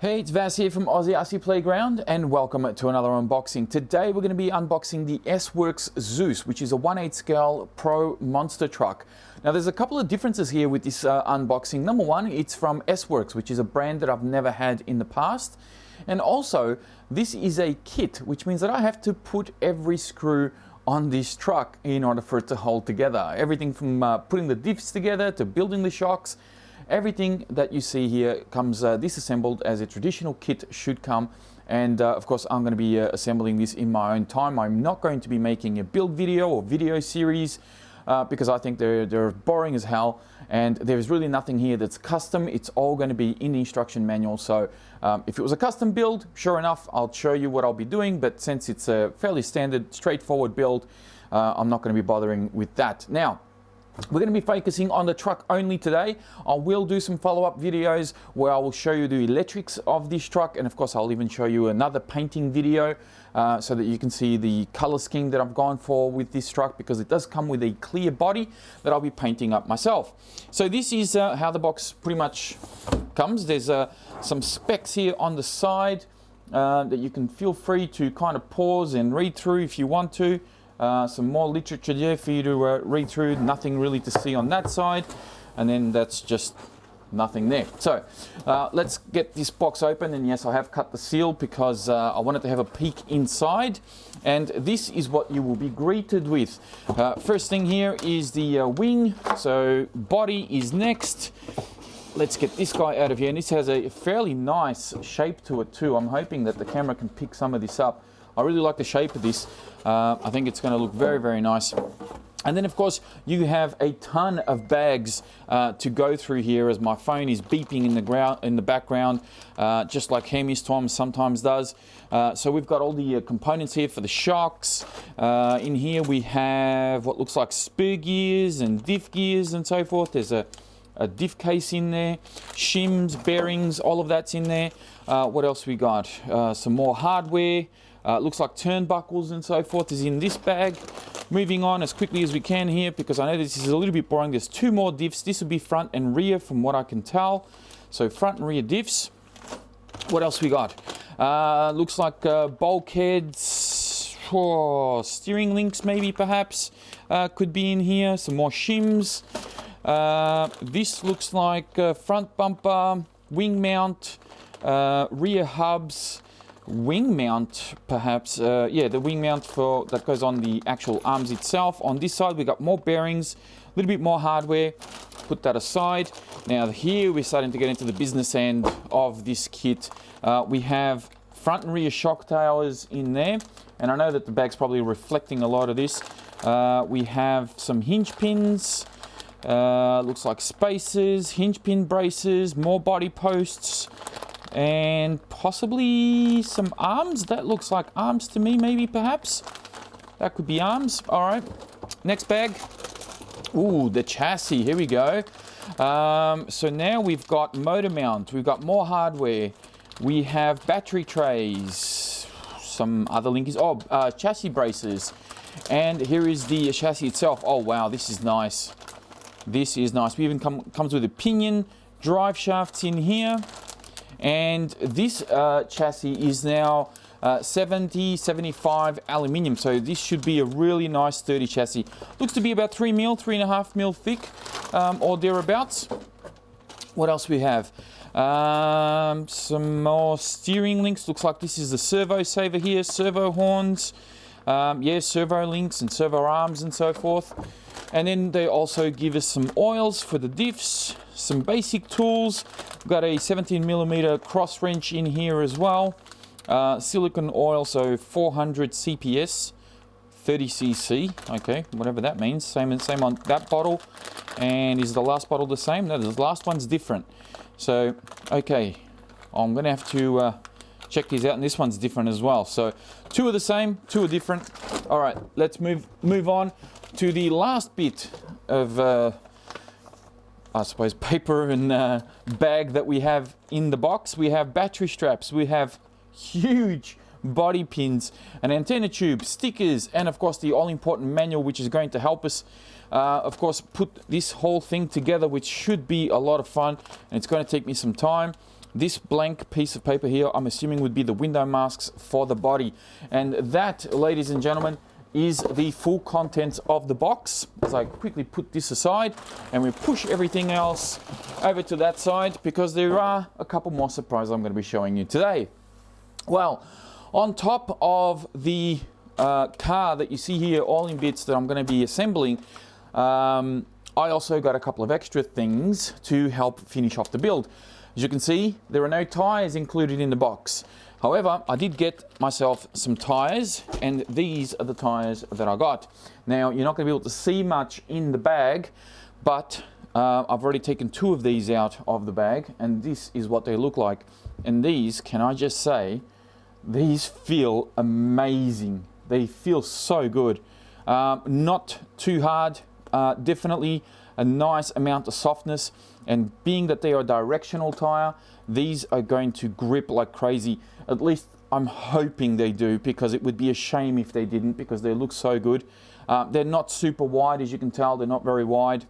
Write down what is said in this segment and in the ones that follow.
Hey, it's Vas here from Aussie Playground and welcome to another unboxing. Today we're going to be unboxing the SWorkz Zeus, which is a 1/8 scale Pro monster truck. Now there's a couple of differences here with this unboxing. Number one, it's from SWorkz, which is a brand that I've never had in the past. And also, this is a kit, which means that I have to put every screw on this truck in order for it to hold together. Everything from putting the diffs together to building the shocks. Everything that you see here comes disassembled as a traditional kit should come, and of course I'm going to be assembling this in my own time. I'm not going to be making a build video or video series because I think they're boring as hell, and there's really nothing here that's custom. It's all going to be in the instruction manual. So if it was a custom build, sure enough, I'll show you what I'll be doing, but since it's a fairly standard, straightforward build, I'm not going to be bothering with that. Now, we're going to be focusing on the truck only today. I will do some follow-up videos where I will show you the electrics of this truck, and of course I'll even show you another painting video so that you can see the color scheme that I've gone for with this truck, because it does come with a clear body that I'll be painting up myself. So this is how the box pretty much comes. There's some specs here on the side that you can feel free to kind of pause and read through if you want to. Some more literature there for you to read through. Nothing really to see on that side, and then that's just nothing there. So let's get this box open, and yes, I have cut the seal because I wanted to have a peek inside, and this is what you will be greeted with. First thing here is the wing, so body is next. Let's get this guy out of here, and this has a fairly nice shape to it too. I'm hoping that the camera can pick some of this up. I really like the shape of this. I think it's going to look very, very nice. And then, of course, you have a ton of bags to go through here, as my phone is beeping in the background, just like Hami's Tom sometimes does. So we've got all the components here for the shocks. In here we have what looks like spur gears and diff gears and so forth. There's a diff case in there, shims, bearings, all of that's in there. What else we got? Some more hardware. Looks like turnbuckles and so forth is in this bag. Moving on as quickly as we can here, because I know this is a little bit boring. There's two more diffs. This will be front and rear from what I can tell. So front and rear diffs. What else we got? Looks like bulkheads, steering links maybe perhaps could be in here. Some more shims. This looks like front bumper, wing mount, rear hubs, wing mount perhaps. Yeah, the wing mount for that goes on the actual arms itself. On this side we got more bearings, a little bit more hardware. Put that aside. Now here we're starting to get into the business end of this kit. We have front and rear shock towers in there, and I know that the bag's probably reflecting a lot of this. We have some hinge pins. Looks like spacers, hinge pin braces, more body posts, and possibly some arms. That looks like arms to me, maybe, perhaps. That could be arms. All right, next bag. Ooh, the chassis, here we go. So now we've got motor mount, we've got more hardware, we have battery trays, some other linkies, chassis braces, and here is the chassis itself. Oh wow, this is nice. This is nice. We even comes with a pinion, drive shafts in here. And this chassis is now 70-75 aluminium, so this should be a really nice sturdy chassis. Looks to be about 3.5 mil thick, or thereabouts. What else we have? Some more steering links. Looks like this is the servo saver here, servo horns, yeah, servo links and servo arms and so forth. And then they also give us some oils for the diffs, some basic tools. We've got a 17mm cross wrench in here as well. Silicon oil, so 400 CPS, 30cc, okay, whatever that means. Same on that bottle. And is the last bottle the same? No, the last one's different. So, okay, I'm gonna have to check these out, and this one's different as well. So, two are the same, two are different. All right, let's move on to the last bit of, I suppose, paper and bag that we have in the box. We have battery straps, we have huge body pins, an antenna tube, stickers, and of course the all-important manual, which is going to help us, of course, put this whole thing together, which should be a lot of fun, and it's going to take me some time. this blank piece of paper here, I'm assuming would be the window masks for the body. And that, ladies and gentlemen, is the full contents of the box. As I quickly put this aside and we push everything else over to that side, because there are a couple more surprises I'm going to be showing you today. Well, on top of the car that you see here, all in bits that I'm going to be assembling, I also got a couple of extra things to help finish off the build. As you can see, there are no tires included in the box. However, I did get myself some tires, and these are the tires that I got. Now, you're not going to be able to see much in the bag, but I've already taken 2 of these out of the bag, and this is what they look like. And these, can I just say, these feel amazing. They feel so good. Not too hard, definitely a nice amount of softness, and being that they are a directional tire, these are going to grip like crazy. At least I'm hoping they do, because it would be a shame if they didn't, because they look so good. They're not super wide, as you can tell, they're not very wide.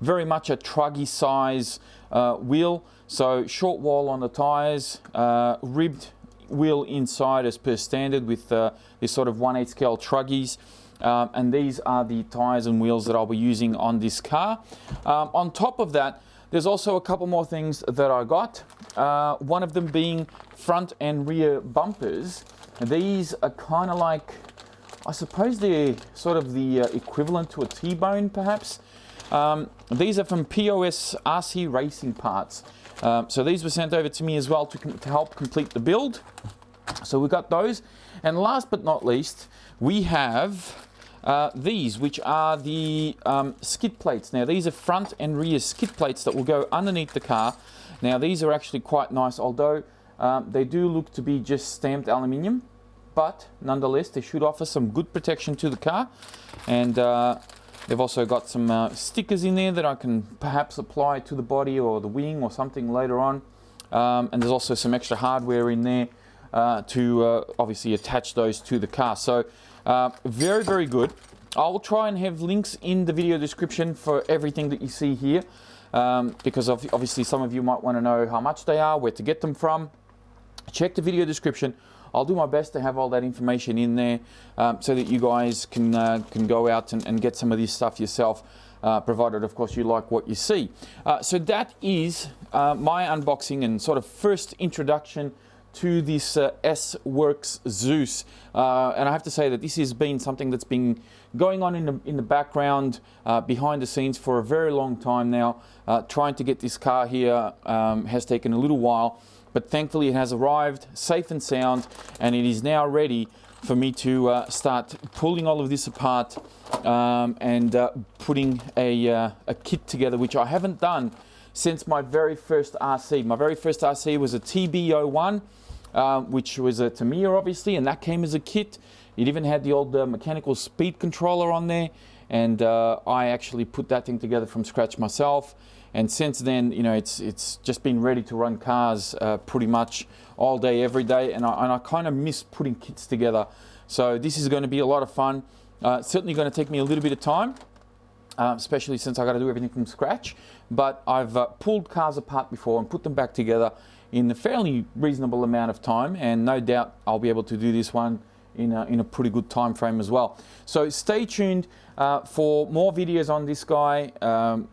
Very much a Truggy size wheel, so short wall on the tires, ribbed wheel inside as per standard with this sort of 1/8 scale Truggies. And these are the tires and wheels that I'll be using on this car. On top of that, there's also a couple more things that I got. One of them being front and rear bumpers. These are kind of like, I suppose they're sort of the equivalent to a T-bone perhaps. These are from POS RC Racing Parts. So these were sent over to me as well to help complete the build. So we got those. And last but not least, we have these, which are the skid plates. Now, these are front and rear skid plates that will go underneath the car. Now, these are actually quite nice, although they do look to be just stamped aluminium, but nonetheless, they should offer some good protection to the car. And they've also got some stickers in there that I can perhaps apply to the body or the wing or something later on. And there's also some extra hardware in there to obviously attach those to the car. So very, very good. I will try and have links in the video description for everything that you see here, because obviously some of you might want to know how much they are, where to get them from. Check the video description. I'll do my best to have all that information in there so that you guys can go out and get some of this stuff yourself, provided of course you like what you see. So that is my unboxing and sort of first introduction to this SWorkz Zeus, and I have to say that this has been something that's been going on in the background, behind the scenes for a very long time now. Trying to get this car here has taken a little while, but thankfully it has arrived safe and sound, and it is now ready for me to start pulling all of this apart and putting a kit together, which I haven't done since my very first RC. My very first RC was a TB01, which was a Tamiya obviously, and that came as a kit. It even had the old mechanical speed controller on there, and I actually put that thing together from scratch myself. And since then, you know, it's just been ready to run cars pretty much all day, every day, and I kind of miss putting kits together. So this is going to be a lot of fun. Certainly going to take me a little bit of time, especially since I got to do everything from scratch. But I've pulled cars apart before and put them back together in a fairly reasonable amount of time, and no doubt I'll be able to do this one in a pretty good time frame as well. So stay tuned for more videos on this guy.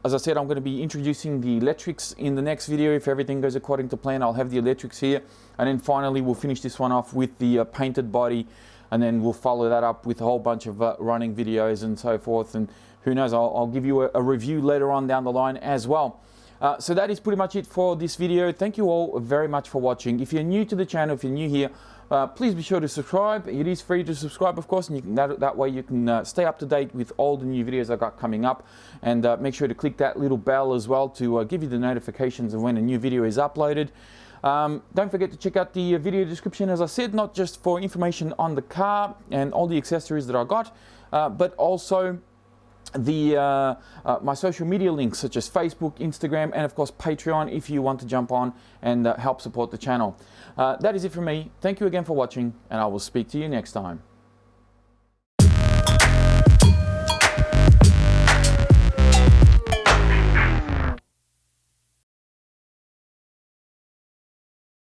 As I said, I'm going to be introducing the electrics in the next video. If everything goes according to plan, I'll have the electrics here, and then finally we'll finish this one off with the painted body, and then we'll follow that up with a whole bunch of running videos and so forth, and who knows, I'll give you a review later on down the line as well. So that is pretty much it for this video. Thank you all very much for watching. If you're new to the channel, if you're new here, please be sure to subscribe. It is free to subscribe, of course, and you can, that way you can stay up to date with all the new videos I got coming up. And make sure to click that little bell as well to give you the notifications of when a new video is uploaded. Don't forget to check out the video description, as I said, not just for information on the car and all the accessories that I got, but also the my social media links such as Facebook, Instagram, and of course Patreon if you want to jump on and help support the channel. That is it from me. Thank you again for watching, and I will speak to you next time.